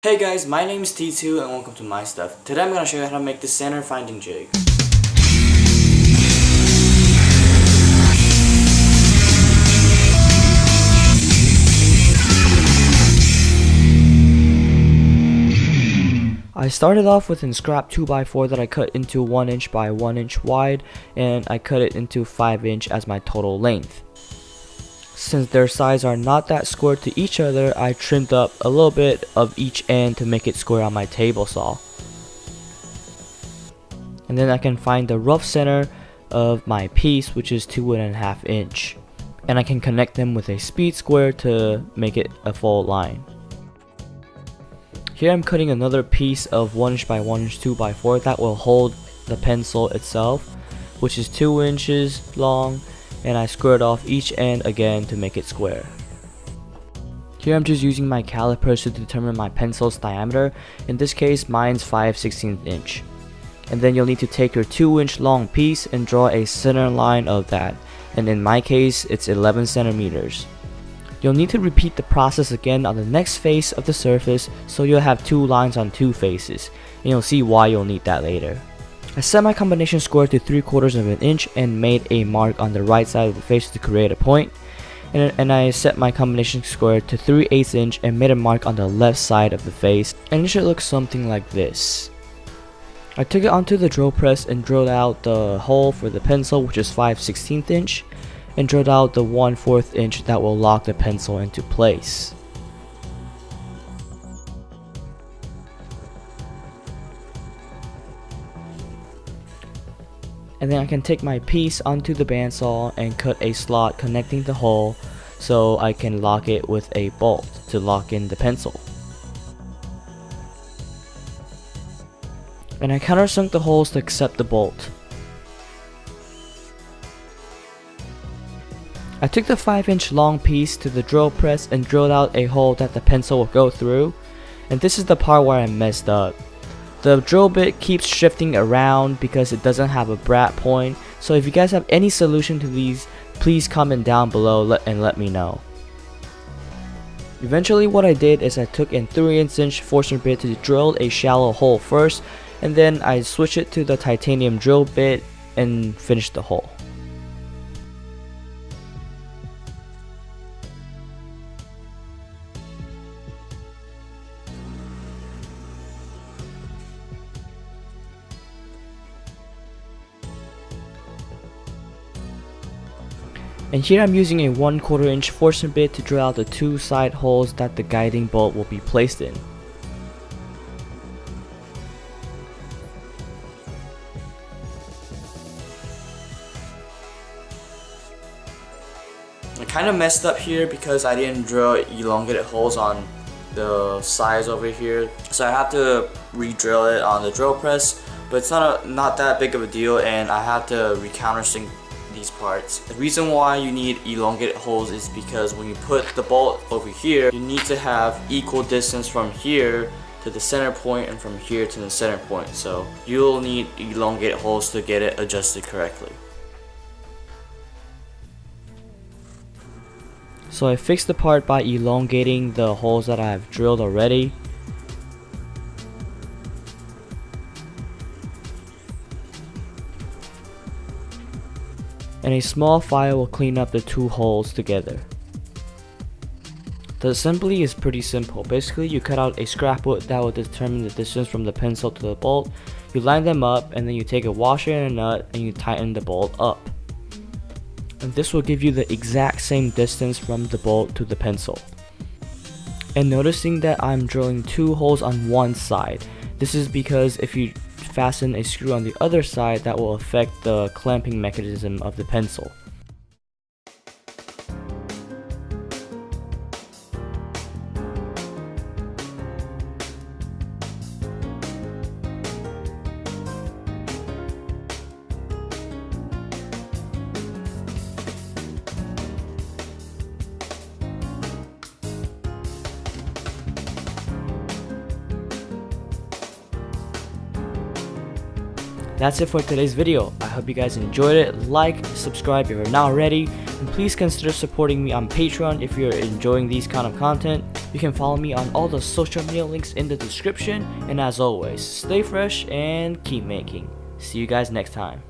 Hey guys, my name is T2 and welcome to my stuff. Today I'm going to show you how to make the center finding jig. I started off with a scrap 2x4 that I cut into 1 inch by 1 inch wide, and I cut it into 5 inch as my total length. Since their sides are not that square to each other, I trimmed up a little bit of each end to make it square on my table saw. And then I can find the rough center of my piece, which is 2.5 inch. And I can connect them with a speed square to make it a full line. Here I'm cutting another piece of 1 inch by 1 inch 2x4 that will hold the pencil itself, which is 2 inches long, and I squared off each end again to make it square. Here I'm just using my calipers to determine my pencil's diameter. In this case, mine's 5/16 inch. And then you'll need to take your 2 inch long piece and draw a center line of that, and in my case it's 11 centimeters. You'll need to repeat the process again on the next face of the surface, so you'll have 2 lines on 2 faces, and you'll see why you'll need that later. I set my combination square to 3/4 of an inch and made a mark on the right side of the face to create a point, and I set my combination square to 3/8 inch and made a mark on the left side of the face, and it should look something like this. I took it onto the drill press and drilled out the hole for the pencil, which is 5/16 inch, and drilled out the 1/4 inch that will lock the pencil into place. And then I can take my piece onto the bandsaw and cut a slot connecting the hole so I can lock it with a bolt to lock in the pencil. And I countersunk the holes to accept the bolt. I took the 5 inch long piece to the drill press and drilled out a hole that the pencil will go through, and this is the part where I messed up. The drill bit keeps shifting around because it doesn't have a brat point, so if you guys have any solution to these, please comment down below and let me know. Eventually what I did is I took a 3/8 inch forstner bit to drill a shallow hole first, and then I switched it to the titanium drill bit and finished the hole. And here I'm using a 1/4 inch forstner bit to drill out the 2 side holes that the guiding bolt will be placed in. I kind of messed up here because I didn't drill elongated holes on the sides over here, so I have to re-drill it on the drill press, but it's not that big of a deal, and I have to re-countersink these parts. The reason why you need elongated holes is because when you put the bolt over here, you need to have equal distance from here to the center point and from here to the center point, so you'll need elongated holes to get it adjusted correctly. So I fixed the part by elongating the holes that I have drilled already. And a small file will clean up the 2 holes together. The assembly is pretty simple. Basically, you cut out a scrap wood that will determine the distance from the pencil to the bolt. You line them up, and then you take a washer and a nut and you tighten the bolt up. And this will give you the exact same distance from the bolt to the pencil. And noticing that I'm drilling 2 holes on one side. This is because if you fasten a screw on the other side, that will affect the clamping mechanism of the pencil. That's it for today's video. I hope you guys enjoyed it. Like, subscribe if you're not already, and please consider supporting me on Patreon if you're enjoying these kind of content. You can follow me on all the social media links in the description, and as always, stay fresh and keep making. See you guys next time.